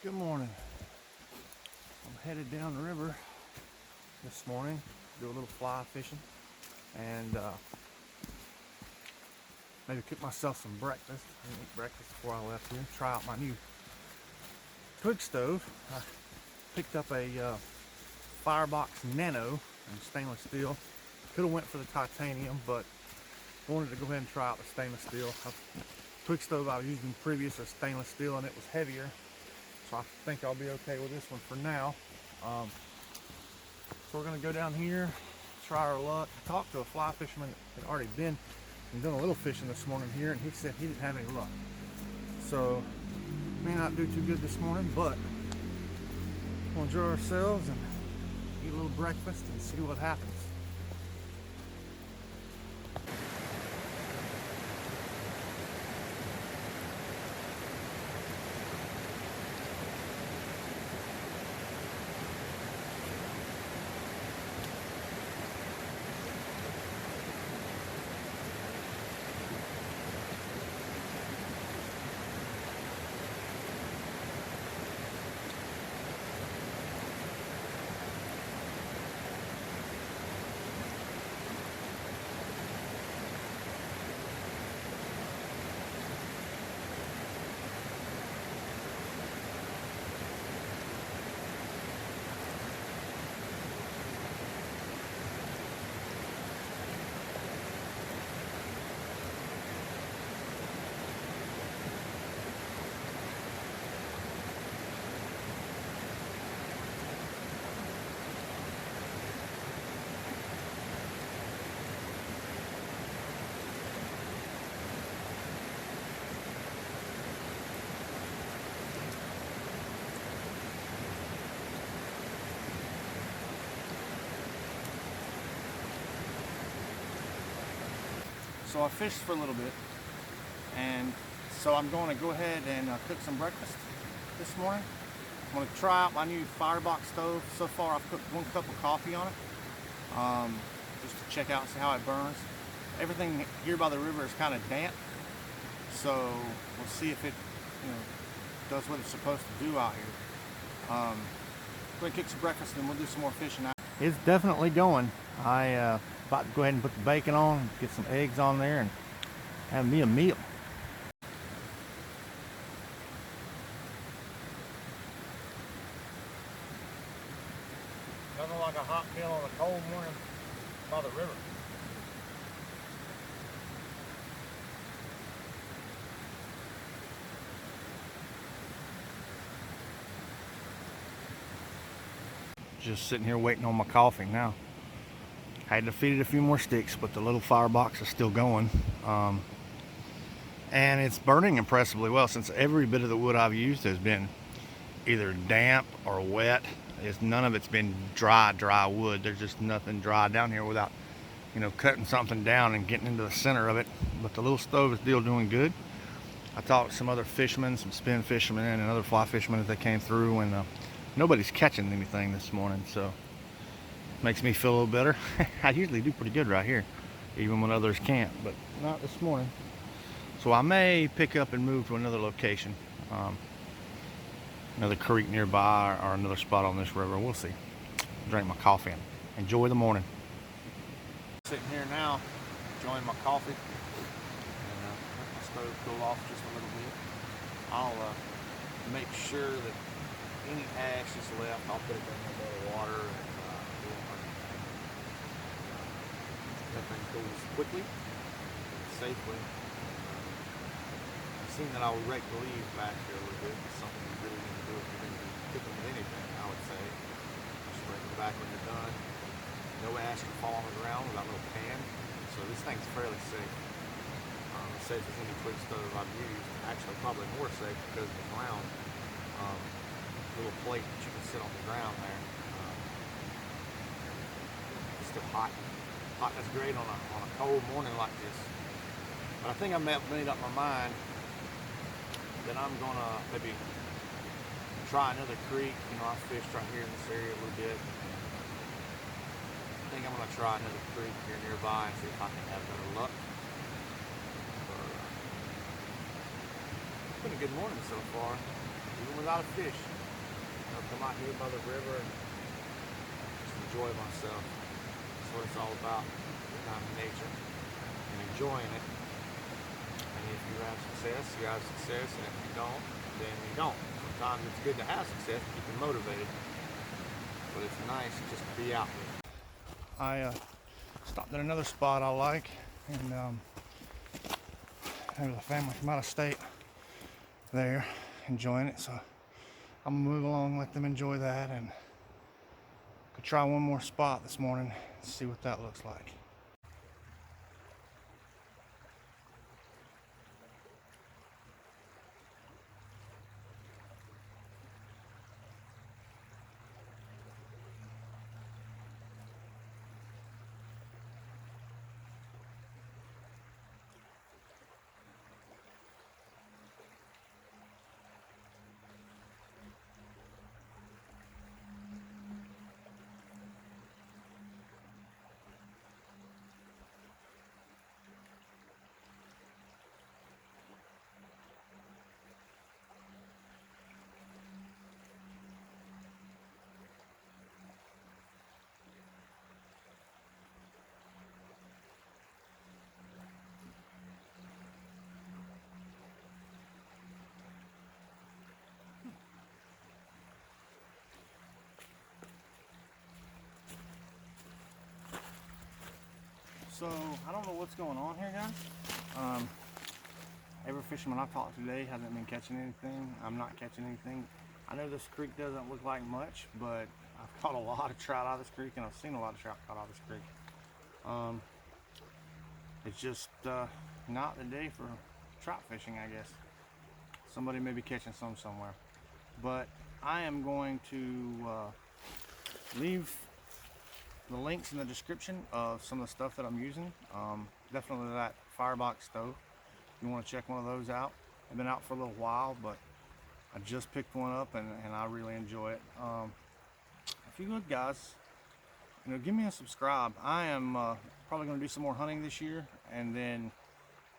Good morning. I'm headed down the river this morning to do a little fly fishing and maybe cook myself some breakfast. I didn't eat breakfast before I left here. Try out my new twig stove. I picked up a Firebox Nano in stainless steel. Could have went for the titanium, but wanted to go ahead and try out the stainless steel. The twig stove I was using previous was stainless steel and it was heavier. So I think I'll be okay with this one for now. So we're gonna go down here, try our luck. I talked to a fly fisherman that had already been and done a little fishing this morning here, and he said he didn't have any luck. So may not do too good this morning, but we'll enjoy ourselves and eat a little breakfast and see what happens. So I fished for a little bit, and so I'm going to go ahead and cook some breakfast this morning. I'm going to try out my new Firebox stove. So far I've cooked 1 cup of coffee on it, just to check out and see how it burns. Everything here by the river is kind of damp, so we'll see if it does what it's supposed to do out here. I'm going to cook some breakfast and we'll do some more fishing out. It's definitely going. I about to go ahead and put the bacon on, get some eggs on there, and have me a meal. Nothing like a hot meal on a cold morning by the river. Just sitting here waiting on my coffee now. I had defeated a few more sticks, but the little firebox is still going. And it's burning impressively well, since every bit of the wood I've used has been either damp or wet. None of it's been dry wood. There's just nothing dry down here without, cutting something down and getting into the center of it. But the little stove is still doing good. I talked to some other fishermen, some spin fishermen and other fly fishermen as they came through, and nobody's catching anything this morning, so makes me feel a little better. I usually do pretty good right here, even when others can't, but not this morning. So I may pick up and move to another location, another creek nearby, or another spot on this river. We'll see. Drink my coffee and enjoy the morning. Sitting here now, enjoying my coffee, and let my stove cool off just a little bit. I'll make sure that any ash that's left, I'll put it in a bowl of water. That thing cools quickly and safely. I've seen that I will rake the leaves back here a little bit. It's something you really need to do if you're going to be cooking with anything, I would say. Just rake it back when you're done. No ash can fall on the ground without a little pan. So this thing's fairly safe. As safe as any twig stove I've used. Actually, probably more safe because of the ground. Little plate that you can sit on the ground there. It's still hot. Hot is great on a cold morning like this. But I think I made up my mind that I'm gonna maybe try another creek. I fished right here in this area a little bit. I think I'm gonna try another creek here nearby and see if I can have better luck. But, it's been a good morning so far. even without a fish. I'll come out here by the river and just enjoy myself. That's what it's all about, getting out in nature and enjoying it. And if you have success, you have success, and if you don't, then you don't. Sometimes it's good to have success to keep you motivated, but it's nice just to be out there. I stopped at another spot I like, and there's a family from out of state there enjoying it, so I'm gonna move along, let them enjoy that, and could try one more spot this morning and see what that looks like. So I don't know what's going on here, guys. Every fisherman I've talked to today hasn't been catching anything. I'm not catching anything. I know this creek doesn't look like much, but I've caught a lot of trout out of this creek, and I've seen a lot of trout caught out of this creek. It's just not the day for trout fishing, I guess. Somebody may be catching some somewhere. But I am going to leave the links in the description of some of the stuff that I'm using. Definitely that Firebox stove. If you want to check one of those out. I've been out for a little while, but I just picked one up and I really enjoy it. If you would, guys, give me a subscribe. I am probably going to do some more hunting this year, and then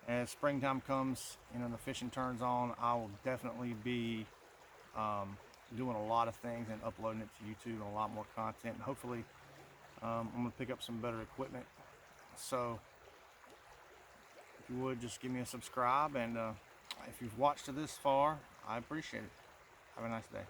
as springtime comes, the fishing turns on, I will definitely be doing a lot of things and uploading it to YouTube and a lot more content. And hopefully I'm going to pick up some better equipment. So if you would, just give me a subscribe, and if you've watched to this far, I appreciate it. Have a nice day.